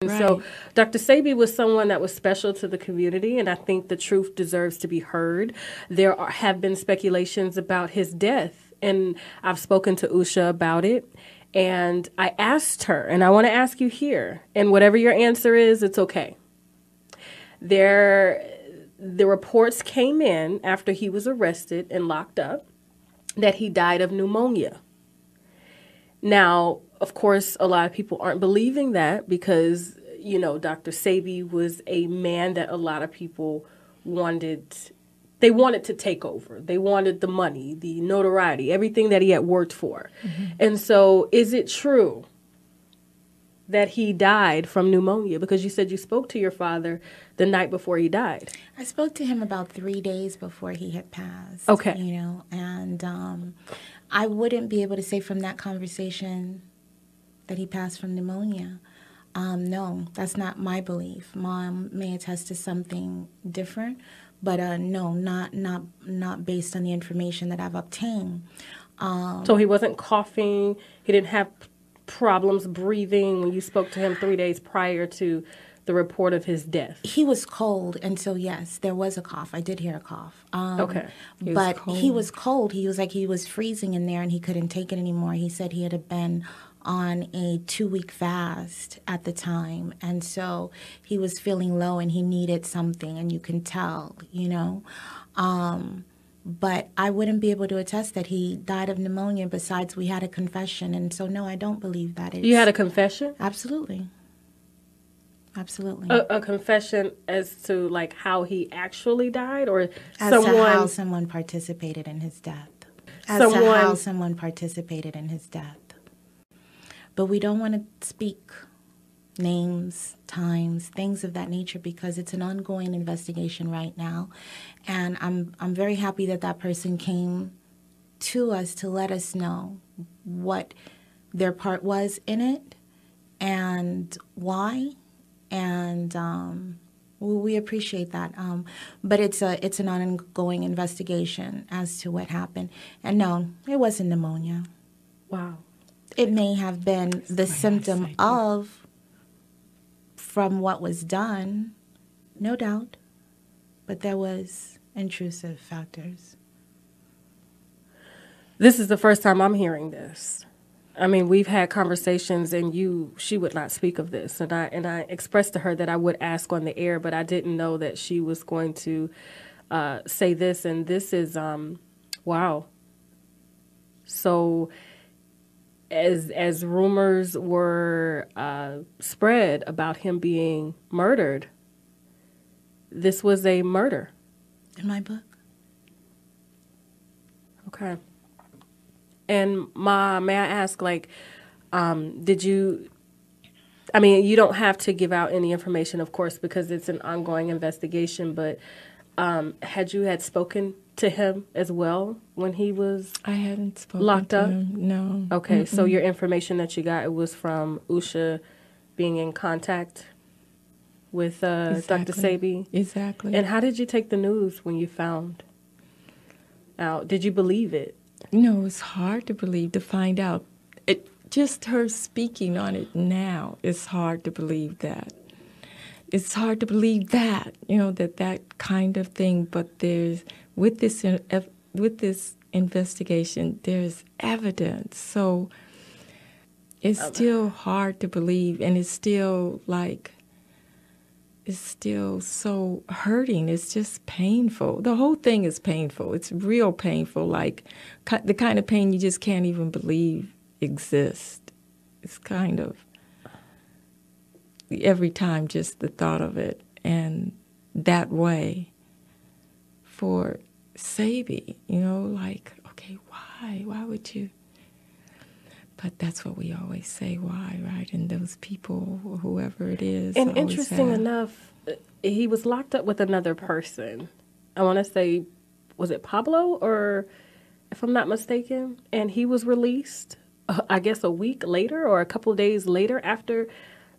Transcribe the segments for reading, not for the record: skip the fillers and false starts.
And Right. so Dr. Sebi was someone that was special to the community, and I think the truth deserves to be heard. Have been speculations about his death, and I've spoken to Usha about it. And I asked her, and I want to ask you here, and whatever your answer is, it's okay. The reports came in after he was arrested and locked up that he died of pneumonia. Now, of course, a lot of people aren't believing that because, Dr. Sebi was a man that a lot of people wanted. They wanted to take over. They wanted the money, the notoriety, everything that he had worked for. Mm-hmm. And so is it true that he died from pneumonia? Because you said you spoke to your father the night before he died. I spoke to him about 3 days before he had passed. Okay. And I wouldn't be able to say from that conversation that he passed from pneumonia. No, that's not my belief. Mom may attest to something different, but no, not based on the information that I've obtained. So he wasn't coughing. He didn't have problems breathing when you spoke to him 3 days prior to the report of his death. He was cold, and so yes, there was a cough. I did hear a cough. Okay. He was cold. He was like he was freezing in there, and he couldn't take it anymore. He said he had been on a 2-week fast at the time, and so he was feeling low, and he needed something, and you can tell, But I wouldn't be able to attest that he died of pneumonia. Besides, we had a confession, and so no, I don't believe that. You had a confession? Absolutely. A confession as to like how he actually died, or as to how someone participated in his death. How someone participated in his death. But we don't want to speak names, times, things of that nature because it's an ongoing investigation right now. And I'm very happy that person came to us to let us know what their part was in it and why. And we appreciate that. But it's an ongoing investigation as to what happened. And no, it wasn't pneumonia. Wow. It may have been the symptom from what was done, no doubt, but there was intrusive factors. This is the first time I'm hearing this. I mean, we've had conversations, and she would not speak of this, and I expressed to her that I would ask on the air, but I didn't know that she was going to say this, and this is wow. So, as rumors were spread about him being murdered, this was a murder. In my book. Okay. And Ma, may I ask, did you, I mean, you don't have to give out any information, of course, because it's an ongoing investigation, but had you spoken to him as well when he was I hadn't spoken locked to up? him, no. Okay, so your information that you got, it was from Usha being in contact with Dr. Sebi? Exactly. And how did you take the news when you found out? Did you believe it? It's hard to believe, to find out. Just her speaking on it now, it's hard to believe that. It's hard to believe that, that kind of thing. But with this investigation, there's evidence. So it's still hard to believe, and it's still so hurting. It's just painful. The whole thing is painful. It's real painful, like the kind of pain you just can't even believe exists. It's kind of every time just the thought of it, and that way for Sebi, okay, why? Why would you? But that's what we always say, why, right? And those people, or whoever it is. And interesting enough, he was locked up with another person. I want to say, was it Pablo, or if I'm not mistaken? And he was released, I guess, a week later or a couple of days later after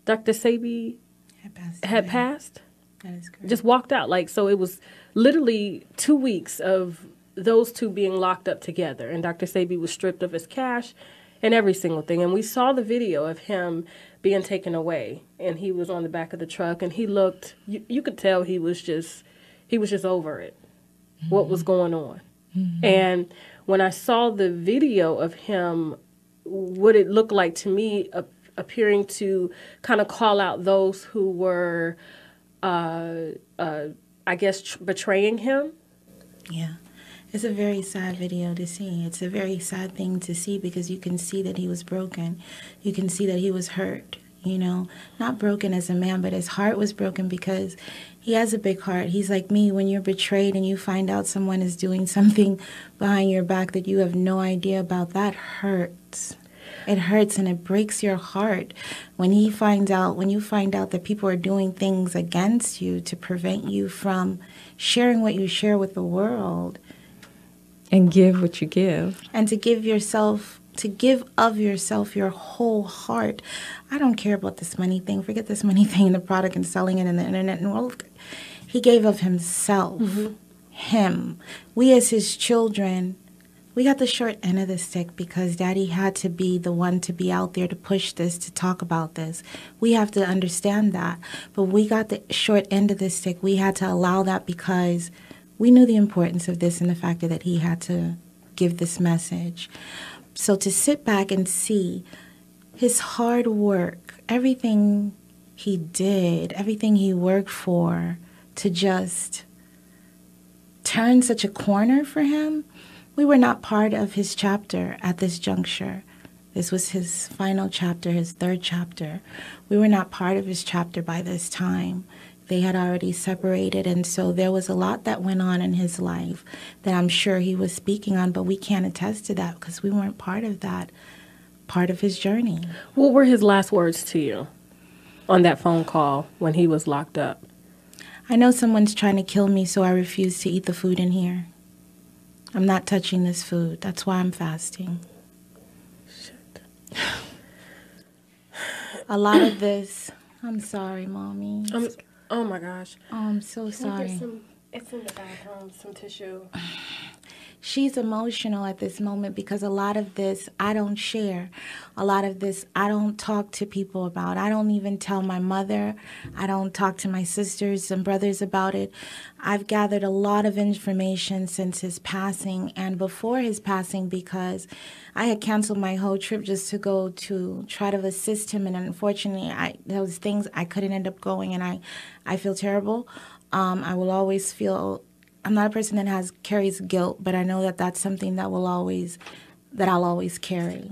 Dr. Sebi had passed. That is correct. Just walked out. So it was literally 2 weeks of those two being locked up together. And Dr. Sebi was stripped of his cash, in every single thing. And we saw the video of him being taken away, and he was on the back of the truck, and he looked, you could tell he was just over it, what was going on. And when I saw the video of him, what it looked like to me, appearing to kind of call out those who were, I guess, betraying him. Yeah. It's a very sad video to see. It's a very sad thing to see because you can see that he was broken. You can see that he was hurt, not broken as a man, but his heart was broken because he has a big heart. He's like me. When you're betrayed and you find out someone is doing something behind your back that you have no idea about, that hurts. It hurts and it breaks your heart when you find out that people are doing things against you to prevent you from sharing what you share with the world. And give what you give. And to give of yourself your whole heart. I don't care about this money thing. Forget this money thing, the product and selling it in the internet and all. He gave of himself. Him. We as his children, we got the short end of the stick because Daddy had to be the one to be out there to push this, to talk about this. We have to understand that. But we got the short end of the stick. We had to allow that because we knew the importance of this and the fact that he had to give this message. So to sit back and see his hard work, everything he did, everything he worked for, to just turn such a corner for him, we were not part of his chapter at this juncture. This was his final chapter, his third chapter. We were not part of his chapter by this time. They had already separated, and so there was a lot that went on in his life that I'm sure he was speaking on, but we can't attest to that because we weren't part of that, part of his journey. What were his last words to you on that phone call when he was locked up? I know someone's trying to kill me, so I refuse to eat the food in here. I'm not touching this food. That's why I'm fasting. Shit. A lot of this, I'm sorry, Mommy. Oh my gosh. Oh, I'm so sorry. It's in the bathroom, some tissue. She's emotional at this moment because a lot of this I don't share. A lot of this I don't talk to people about. I don't even tell my mother. I don't talk to my sisters and brothers about it. I've gathered a lot of information since his passing and before his passing because I had canceled my whole trip just to go to try to assist him. And unfortunately, there was things I couldn't end up going, and I feel terrible. I will always feel... I'm not a person that carries guilt, but I know that that's something that I'll always carry.